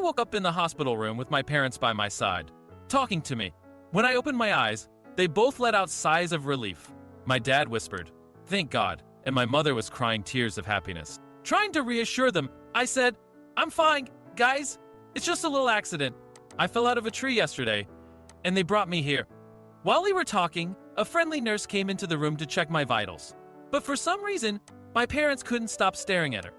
woke up in the hospital room with my parents by my side, talking to me. When I opened my eyes, they both let out sighs of relief. My dad whispered, "Thank God," and my mother was crying tears of happiness. Trying to reassure them, I said, "I'm fine, guys. It's just a little accident. I fell out of a tree yesterday, and they brought me here." While we were talking, a friendly nurse came into the room to check my vitals. But for some reason, my parents couldn't stop staring at her.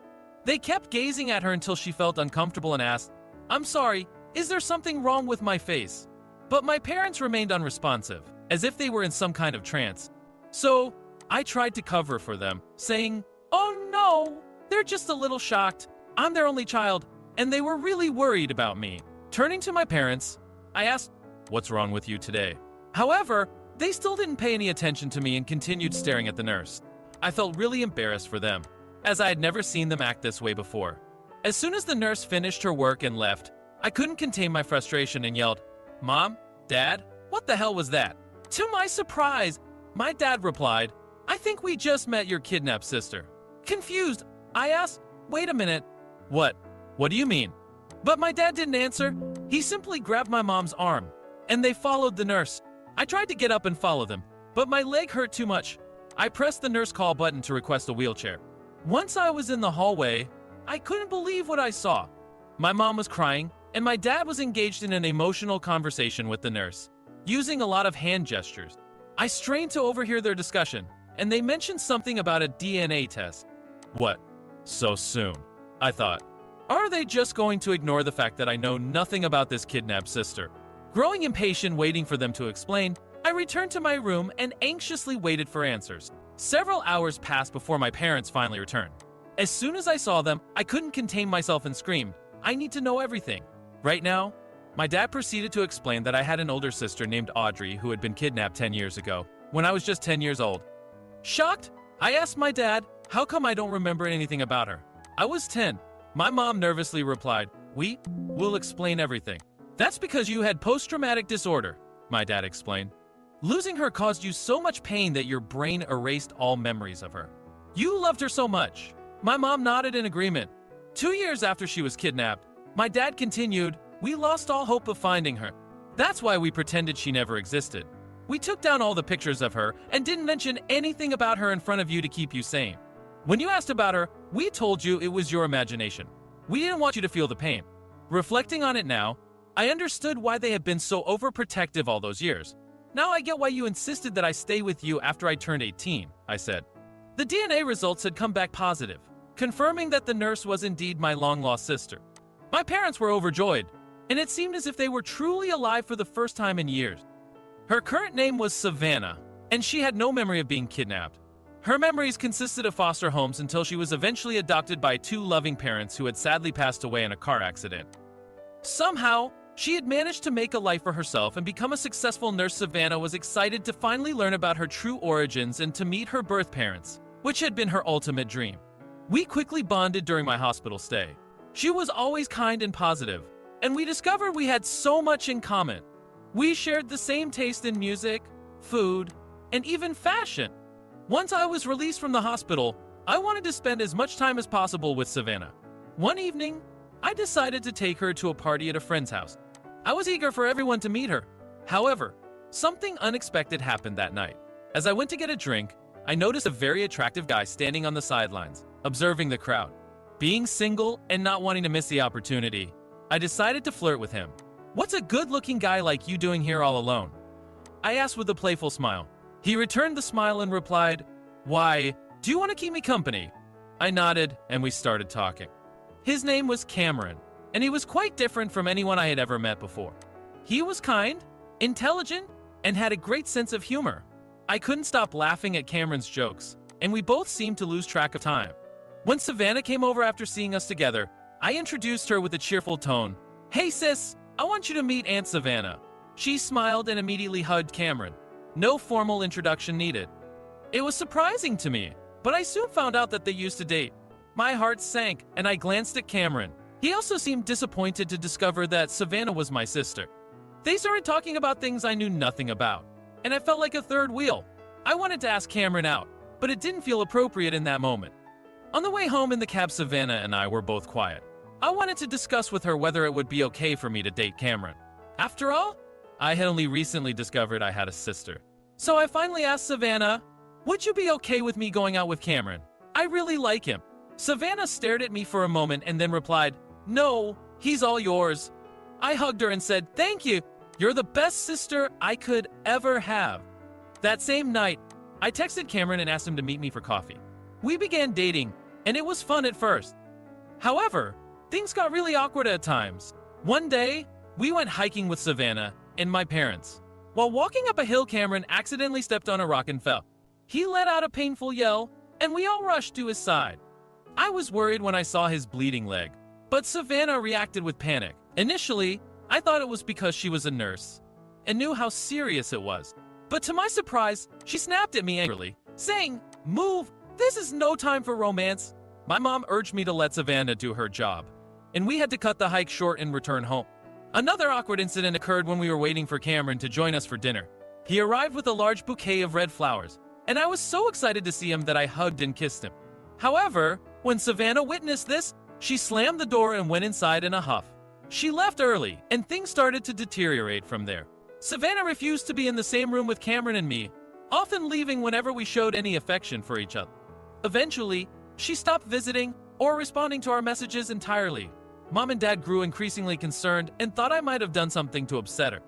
They kept gazing at her until she felt uncomfortable and asked, "I'm sorry, is there something wrong with my face?" But my parents remained unresponsive, as if they were in some kind of trance. So, I tried to cover for them, saying, "Oh no, they're just a little shocked. I'm their only child, and they were really worried about me." Turning to my parents, I asked, "What's wrong with you today?" However, they still didn't pay any attention to me and continued staring at the nurse. I felt really embarrassed for them, as I had never seen them act this way before. As soon as the nurse finished her work and left, I couldn't contain my frustration and yelled, "Mom? Dad? What the hell was that?" To my surprise, my dad replied, "I think we just met your kidnapped sister." Confused, I asked, "Wait a minute. What? What do you mean?" But my dad didn't answer. He simply grabbed my mom's arm, and they followed the nurse. I tried to get up and follow them, but my leg hurt too much. I pressed the nurse call button to request a wheelchair. Once I was in the hallway, I couldn't believe what I saw. My mom was crying, and my dad was engaged in an emotional conversation with the nurse, using a lot of hand gestures. I strained to overhear their discussion, and they mentioned something about a DNA test. What? So soon? I thought. Are they just going to ignore the fact that I know nothing about this kidnapped sister? Growing impatient waiting for them to explain, I returned to my room and anxiously waited for answers. Several hours passed before my parents finally returned. As soon as I saw them, I couldn't contain myself and screamed, "I need to know everything." Right now, my dad proceeded to explain that I had an older sister named Audrey who had been kidnapped 10 years ago, when I was just 10 years old. Shocked, I asked my dad, how come I don't remember anything about her? I was 10. My mom nervously replied, "We'll explain everything." "That's because you had post-traumatic disorder," my dad explained. "Losing her caused you so much pain that your brain erased all memories of her. You loved her so much." My mom nodded in agreement. 2 years after she was kidnapped, my dad continued, "We lost all hope of finding her. That's why we pretended she never existed. We took down all the pictures of her and didn't mention anything about her in front of you to keep you sane. When you asked about her, we told you it was your imagination. We didn't want you to feel the pain." Reflecting on it now, I understood why they had been so overprotective all those years. "Now I get why you insisted that I stay with you after I turned 18, I said. The DNA results had come back positive, confirming that the nurse was indeed my long-lost sister. My parents were overjoyed, and it seemed as if they were truly alive for the first time in years. Her current name was Savannah, and she had no memory of being kidnapped. Her memories consisted of foster homes until she was eventually adopted by 2 loving parents who had sadly passed away in a car accident. Somehow, she had managed to make a life for herself and become a successful nurse. Savannah was excited to finally learn about her true origins and to meet her birth parents, which had been her ultimate dream. We quickly bonded during my hospital stay. She was always kind and positive, and we discovered we had so much in common. We shared the same taste in music, food, and even fashion. Once I was released from the hospital, I wanted to spend as much time as possible with Savannah. One evening, I decided to take her to a party at a friend's house. I was eager for everyone to meet her. However, something unexpected happened that night. As I went to get a drink, I noticed a very attractive guy standing on the sidelines, observing the crowd. Being single and not wanting to miss the opportunity, I decided to flirt with him. "What's a good-looking guy like you doing here all alone?" I asked with a playful smile. He returned the smile and replied, "Why, do you want to keep me company?" I nodded, and we started talking. His name was Cameron, and he was quite different from anyone I had ever met before. He was kind, intelligent, and had a great sense of humor. I couldn't stop laughing at Cameron's jokes, and we both seemed to lose track of time. When Savannah came over after seeing us together, I introduced her with a cheerful tone. "Hey sis, I want you to meet Aunt Savannah." She smiled and immediately hugged Cameron. No formal introduction needed. It was surprising to me, but I soon found out that they used to date. My heart sank, and I glanced at Cameron. He also seemed disappointed to discover that Savannah was my sister. They started talking about things I knew nothing about, and I felt like a third wheel. I wanted to ask Cameron out, but it didn't feel appropriate in that moment. On the way home in the cab, Savannah and I were both quiet. I wanted to discuss with her whether it would be okay for me to date Cameron. After all, I had only recently discovered I had a sister. So I finally asked Savannah, would you be okay with me going out with Cameron? I really like him. Savannah stared at me for a moment and then replied, no, he's all yours. I hugged her and said, thank you. You're the best sister I could ever have. That same night, I texted Cameron and asked him to meet me for coffee. We began dating, and it was fun at first. However, things got really awkward at times. One day, we went hiking with Savannah and my parents. While walking up a hill, Cameron accidentally stepped on a rock and fell. He let out a painful yell, and we all rushed to his side. I was worried when I saw his bleeding leg, but Savannah reacted with panic. Initially, I thought it was because she was a nurse and knew how serious it was. But to my surprise, she snapped at me angrily, saying, move, this is no time for romance. My mom urged me to let Savannah do her job, and we had to cut the hike short and return home. Another awkward incident occurred when we were waiting for Cameron to join us for dinner. He arrived with a large bouquet of red flowers, and I was so excited to see him that I hugged and kissed him. However, when Savannah witnessed this, she slammed the door and went inside in a huff. She left early, and things started to deteriorate from there. Savannah refused to be in the same room with Cameron and me, often leaving whenever we showed any affection for each other. Eventually, she stopped visiting or responding to our messages entirely. Mom and Dad grew increasingly concerned and thought I might have done something to upset her.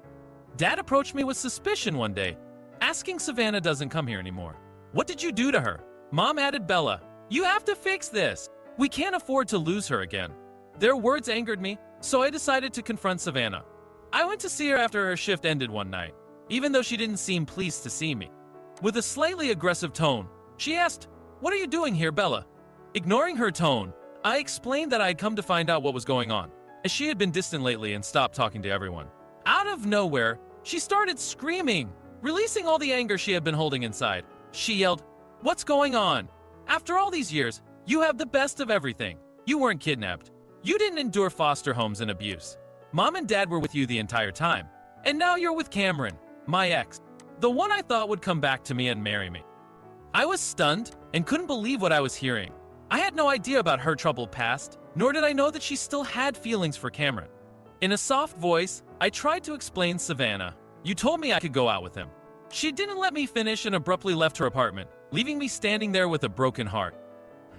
Dad approached me with suspicion one day, asking Savannah doesn't come here anymore. What did you do to her? Mom added, Bella, you have to fix this. We can't afford to lose her again. Their words angered me, so I decided to confront Savannah. I went to see her after her shift ended one night, even though she didn't seem pleased to see me. With a slightly aggressive tone, she asked, what are you doing here, Bella? Ignoring her tone, I explained that I had come to find out what was going on, as she had been distant lately and stopped talking to everyone. Out of nowhere, she started screaming, releasing all the anger she had been holding inside. She yelled, what's going on? After all these years, you have the best of everything. You weren't kidnapped. You didn't endure foster homes and abuse. Mom and Dad were with you the entire time. And now you're with Cameron, my ex, the one I thought would come back to me and marry me. I was stunned and couldn't believe what I was hearing. I had no idea about her troubled past, nor did I know that she still had feelings for Cameron. In a soft voice, I tried to explain Savannah. You told me I could go out with him. She didn't let me finish and abruptly left her apartment, leaving me standing there with a broken heart.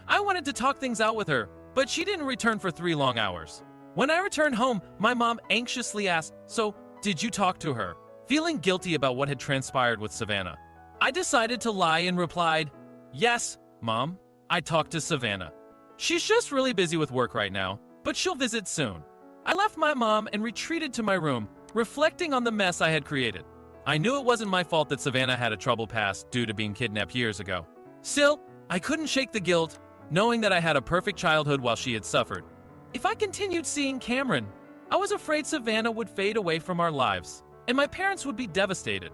I wanted to talk things out with her, but she didn't return for 3 long hours. When I returned home, my mom anxiously asked, so, did you talk to her? Feeling guilty about what had transpired with Savannah, I decided to lie and replied, yes, Mom, I talked to Savannah. She's just really busy with work right now, but she'll visit soon. I left my mom and retreated to my room, reflecting on the mess I had created. I knew it wasn't my fault that Savannah had a troubled past due to being kidnapped years ago. Still, I couldn't shake the guilt, knowing that I had a perfect childhood while she had suffered. If I continued seeing Cameron, I was afraid Savannah would fade away from our lives, and my parents would be devastated.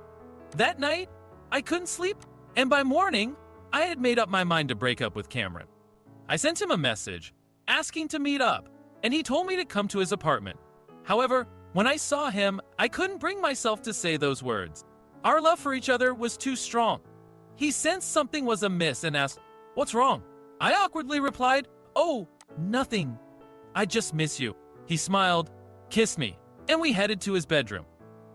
That night, I couldn't sleep, and by morning, I had made up my mind to break up with Cameron. I sent him a message, asking to meet up, and he told me to come to his apartment. However, when I saw him, I couldn't bring myself to say those words. Our love for each other was too strong. He sensed something was amiss and asked, what's wrong? I awkwardly replied, oh, nothing. I just miss you. He smiled, kissed me, and we headed to his bedroom.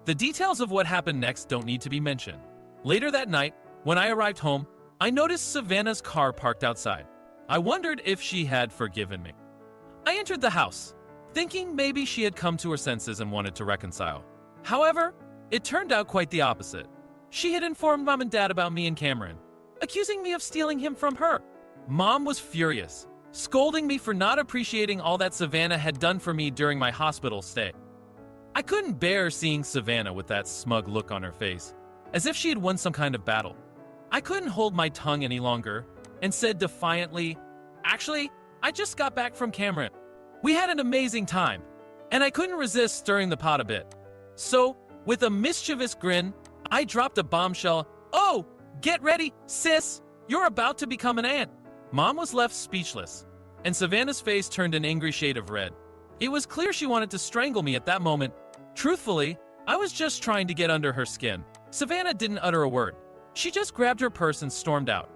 The details of what happened next don't need to be mentioned. Later that night, when I arrived home, I noticed Savannah's car parked outside. I wondered if she had forgiven me. I entered the house, thinking maybe she had come to her senses and wanted to reconcile. However, it turned out quite the opposite. She had informed Mom and Dad about me and Cameron, accusing me of stealing him from her. Mom was furious, scolding me for not appreciating all that Savannah had done for me during my hospital stay. I couldn't bear seeing Savannah with that smug look on her face, as if she had won some kind of battle. I couldn't hold my tongue any longer and said defiantly, actually, I just got back from Cameron. We had an amazing time, and I couldn't resist stirring the pot a bit. So, with a mischievous grin, I dropped a bombshell. Oh, get ready, sis! You're about to become an aunt. Mom was left speechless, and Savannah's face turned an angry shade of red. It was clear she wanted to strangle me at that moment. Truthfully, I was just trying to get under her skin. Savannah didn't utter a word. She just grabbed her purse and stormed out.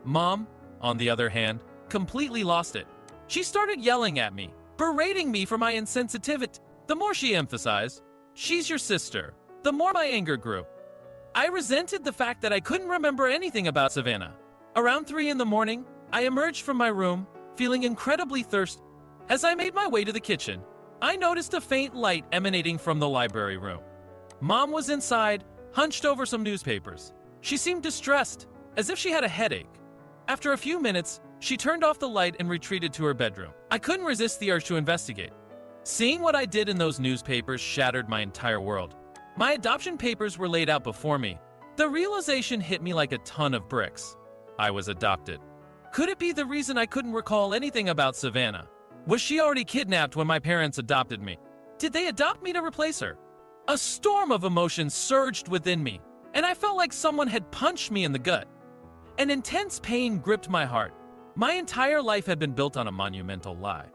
Mom, on the other hand, completely lost it. She started yelling at me, berating me for my insensitivity. The more she emphasized, "She's your sister," the more my anger grew. I resented the fact that I couldn't remember anything about Savannah. Around 3 in the morning, I emerged from my room, feeling incredibly thirsty. As I made my way to the kitchen, I noticed a faint light emanating from the library room. Mom was inside, hunched over some newspapers. She seemed distressed, as if she had a headache. After a few minutes, she turned off the light and retreated to her bedroom. I couldn't resist the urge to investigate. Seeing what I did in those newspapers shattered my entire world. My adoption papers were laid out before me. The realization hit me like a ton of bricks. I was adopted. Could it be the reason I couldn't recall anything about Savannah? Was she already kidnapped when my parents adopted me? Did they adopt me to replace her? A storm of emotions surged within me, and I felt like someone had punched me in the gut. An intense pain gripped my heart. My entire life had been built on a monumental lie.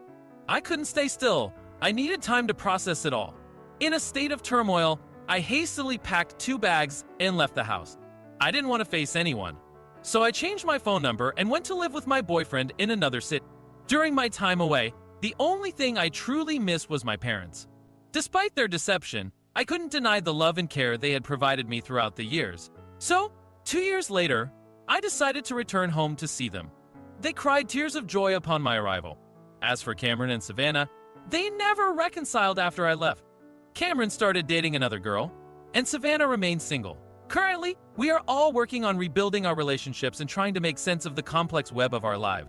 I couldn't stay still. I needed time to process it all. In a state of turmoil, I hastily packed 2 bags and left the house. I didn't want to face anyone, so I changed my phone number and went to live with my boyfriend in another city. During my time away, the only thing I truly missed was my parents. Despite their deception, I couldn't deny the love and care they had provided me throughout the years. So, 2 years later, I decided to return home to see them. They cried tears of joy upon my arrival. As for Cameron and Savannah, they never reconciled after I left. Cameron started dating another girl, and Savannah remained single. Currently, we are all working on rebuilding our relationships and trying to make sense of the complex web of our lives.